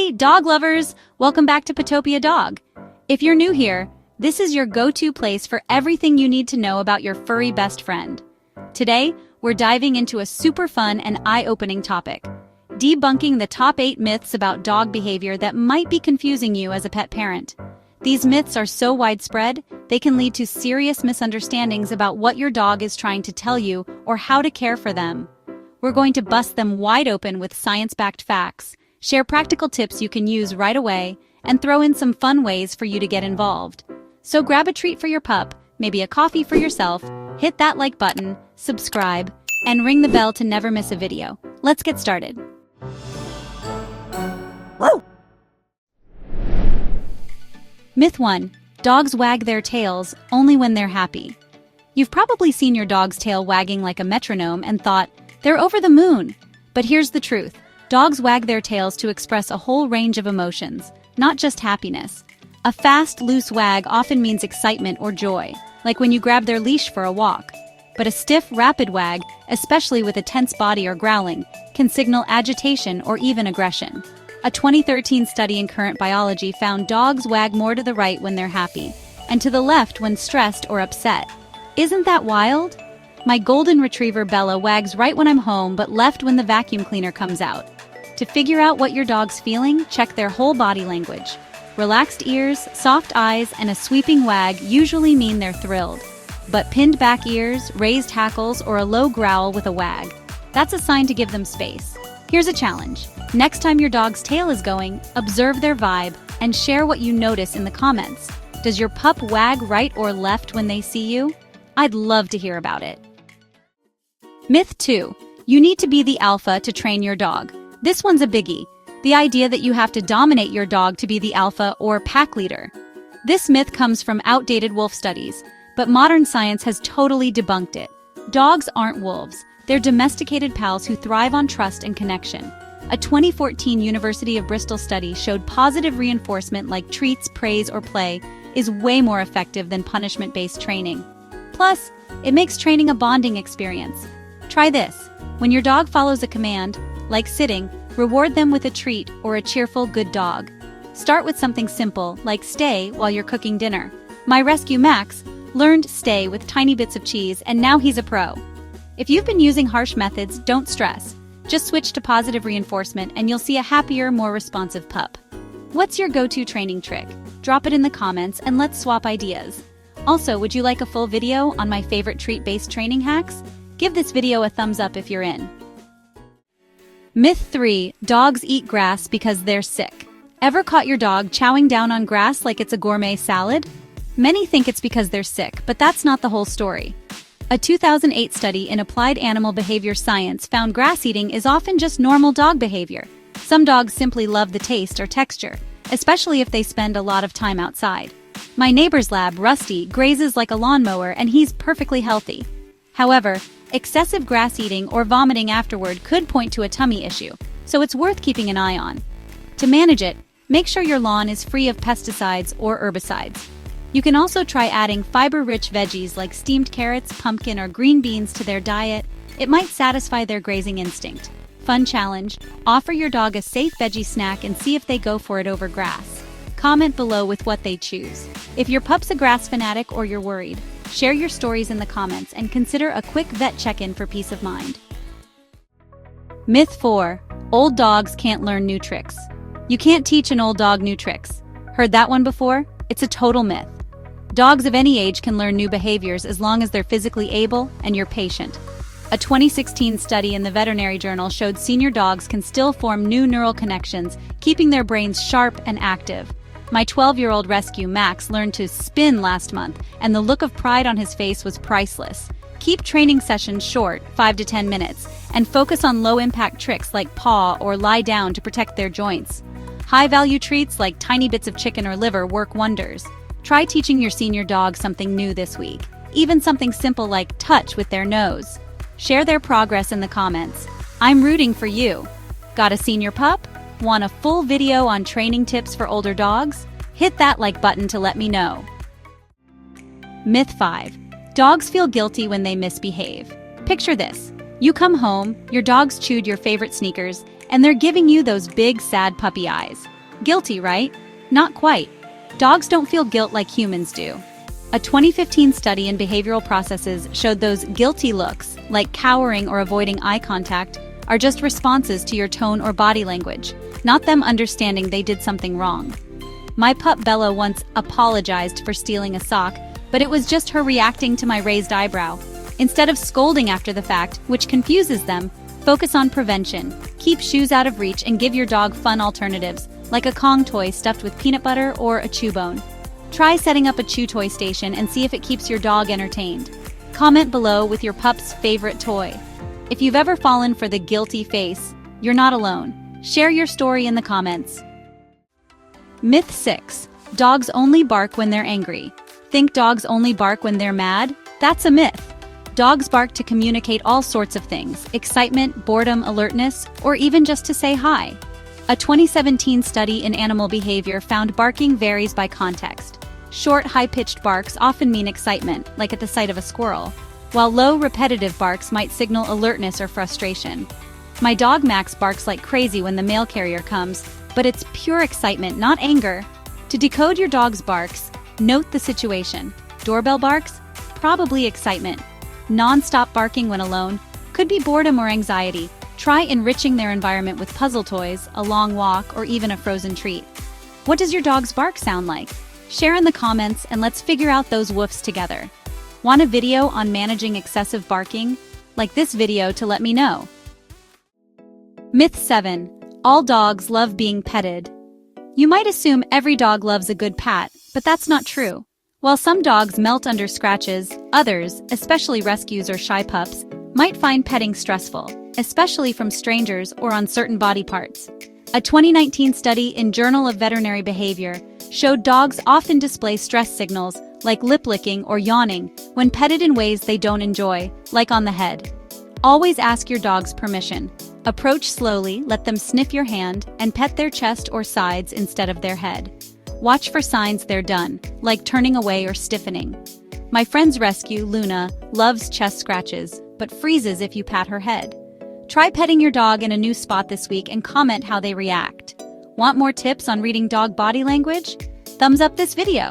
Hey, dog lovers! Welcome back to Potopia Dog. If you're new here, this is your go-to place for everything you need to know about your furry best friend. Today, we're diving into a super fun and eye-opening topic, debunking the top 8 myths about dog behavior that might be confusing you as a pet parent. These myths are so widespread, they can lead to serious misunderstandings about what your dog is trying to tell you or how to care for them. We're going to bust them wide open with science-backed facts, share practical tips you can use right away, and throw in some fun ways for you to get involved. So grab a treat for your pup, maybe a coffee for yourself, hit that like button, subscribe, and ring the bell to never miss a video. Let's get started. Whoa. Myth 1. Dogs wag their tails only when they're happy. You've probably seen your dog's tail wagging like a metronome and thought, they're over the moon. But here's the truth. Dogs wag their tails to express a whole range of emotions, not just happiness. A fast, loose wag often means excitement or joy, like when you grab their leash for a walk. But a stiff, rapid wag, especially with a tense body or growling, can signal agitation or even aggression. A 2013 study in Current Biology found dogs wag more to the right when they're happy, and to the left when stressed or upset. Isn't that wild? My golden retriever Bella wags right when I'm home but left when the vacuum cleaner comes out. To figure out what your dog's feeling, check their whole body language. Relaxed ears, soft eyes, and a sweeping wag usually mean they're thrilled. But pinned back ears, raised hackles, or a low growl with a wag, that's a sign to give them space. Here's a challenge. Next time your dog's tail is going, observe their vibe and share what you notice in the comments. Does your pup wag right or left when they see you? I'd love to hear about it. Myth 2. You need to be the alpha to train your dog. This one's a biggie. The idea that you have to dominate your dog to be the alpha or pack leader. This myth comes from outdated wolf studies, but modern science has totally debunked it. Dogs aren't wolves. They're domesticated pals who thrive on trust and connection. A 2014 University of Bristol study showed positive reinforcement like treats, praise, or play is way more effective than punishment-based training. Plus, it makes training a bonding experience. Try this. When your dog follows a command, like sitting, reward them with a treat or a cheerful good dog. Start with something simple, like stay while you're cooking dinner. My rescue Max learned stay with tiny bits of cheese, and now he's a pro. If you've been using harsh methods, don't stress. Just switch to positive reinforcement and you'll see a happier, more responsive pup. What's your go-to training trick? Drop it in the comments and let's swap ideas. Also, would you like a full video on my favorite treat-based training hacks? Give this video a thumbs up if you're in. Myth 3. Dogs eat grass because they're sick. Ever caught your dog chowing down on grass like it's a gourmet salad? Many think it's because they're sick, but that's not the whole story. A 2008 study in Applied Animal Behavior Science found grass eating is often just normal dog behavior. Some dogs simply love the taste or texture, especially if they spend a lot of time outside. My neighbor's lab, Rusty, grazes like a lawnmower and he's perfectly healthy. However, excessive grass eating or vomiting afterward could point to a tummy issue, so it's worth keeping an eye on. To manage it, make sure your lawn is free of pesticides or herbicides. You can also try adding fiber-rich veggies like steamed carrots, pumpkin, or green beans to their diet. It might satisfy their grazing instinct. Fun challenge: offer your dog a safe veggie snack and see if they go for it over grass. Comment below with what they choose. If your pup's a grass fanatic or you're worried, share your stories in the comments and consider a quick vet check-in for peace of mind. Myth 4. Old dogs can't learn new tricks. You can't teach an old dog new tricks. Heard that one before? It's a total myth. Dogs of any age can learn new behaviors as long as they're physically able and you're patient. A 2016 study in the Veterinary Journal showed senior dogs can still form new neural connections, keeping their brains sharp and active. My 12-year-old rescue Max learned to spin last month, and the look of pride on his face was priceless. Keep training sessions short, 5 to 10 minutes, and focus on low-impact tricks like paw or lie down to protect their joints. High-value treats like tiny bits of chicken or liver work wonders. Try teaching your senior dog something new this week, even something simple like touch with their nose. Share their progress in the comments. I'm rooting for you. Got a senior pup? Want a full video on training tips for older dogs? Hit that like button to let me know. Myth 5. Dogs feel guilty when they misbehave. Picture this. You come home, your dog's chewed your favorite sneakers, and they're giving you those big, sad puppy eyes. Guilty, right? Not quite. Dogs don't feel guilt like humans do. A 2015 study in behavioral processes showed those guilty looks, like cowering or avoiding eye contact, are just responses to your tone or body language, not them understanding they did something wrong. My pup Bella once apologized for stealing a sock, but it was just her reacting to my raised eyebrow. Instead of scolding after the fact, which confuses them, focus on prevention. Keep shoes out of reach and give your dog fun alternatives, like a Kong toy stuffed with peanut butter or a chew bone. Try setting up a chew toy station and see if it keeps your dog entertained. Comment below with your pup's favorite toy. If you've ever fallen for the guilty face, you're not alone. Share your story in the comments. Myth 6. Dogs only bark when they're angry. Think dogs only bark when they're mad? That's a myth. Dogs bark to communicate all sorts of things: excitement, boredom, alertness, or even just to say hi. A 2017 study in animal behavior found barking varies by context. Short, high-pitched barks often mean excitement, like at the sight of a squirrel, while low, repetitive barks might signal alertness or frustration. My dog Max barks like crazy when the mail carrier comes, but it's pure excitement, not anger. To decode your dog's barks, note the situation. Doorbell barks? Probably excitement. Non-stop barking when alone? Could be boredom or anxiety. Try enriching their environment with puzzle toys, a long walk, or even a frozen treat. What does your dog's bark sound like? Share in the comments and let's figure out those woofs together. Want a video on managing excessive barking? Like this video to let me know. Myth 7. All dogs love being petted. You might assume every dog loves a good pat, but that's not true. While some dogs melt under scratches, others, especially rescues or shy pups, might find petting stressful, especially from strangers or on certain body parts. A 2019 study in Journal of Veterinary Behavior showed dogs often display stress signals like lip licking or yawning when petted in ways they don't enjoy, like on the head. Always ask your dog's permission. Approach slowly, let them sniff your hand, and pet their chest or sides instead of their head. Watch for signs they're done, like turning away or stiffening. My friend's rescue, Luna, loves chest scratches, but freezes if you pat her head. Try petting your dog in a new spot this week and comment how they react. Want more tips on reading dog body language? Thumbs up this video.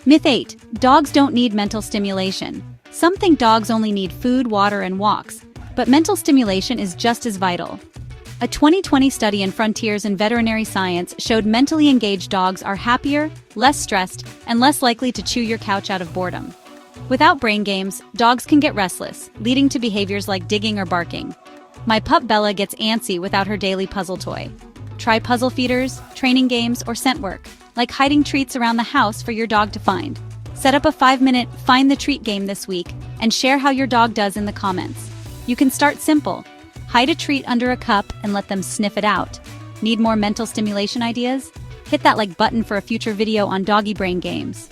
Myth 8. Dogs don't need mental stimulation. Some think dogs only need food, water, and walks, but mental stimulation is just as vital. A 2020 study in Frontiers in Veterinary Science showed mentally engaged dogs are happier, less stressed, and less likely to chew your couch out of boredom. Without brain games, dogs can get restless, leading to behaviors like digging or barking. My pup Bella gets antsy without her daily puzzle toy. Try puzzle feeders, training games, or scent work, like hiding treats around the house for your dog to find. Set up a 5-minute Find the Treat game this week and share how your dog does in the comments. You can start simple. Hide a treat under a cup and let them sniff it out. Need more mental stimulation ideas? Hit that like button for a future video on doggy brain games.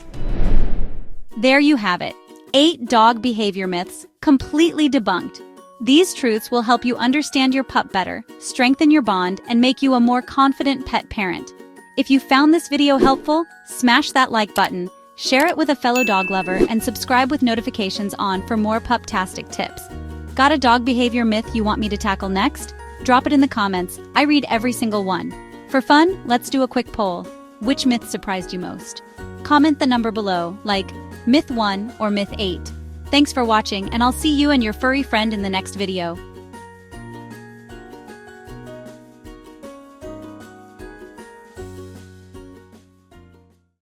There you have it. 8 dog behavior myths, completely debunked. These truths will help you understand your pup better, strengthen your bond, and make you a more confident pet parent. If you found this video helpful, smash that like button, share it with a fellow dog lover, and subscribe with notifications on for more pup-tastic tips. Got a dog behavior myth you want me to tackle next? Drop it in the comments. I read every single one. For fun, let's do a quick poll. Which myth surprised you most? Comment the number below, like Myth 1 or Myth 8. Thanks for watching, and I'll see you and your furry friend in the next video.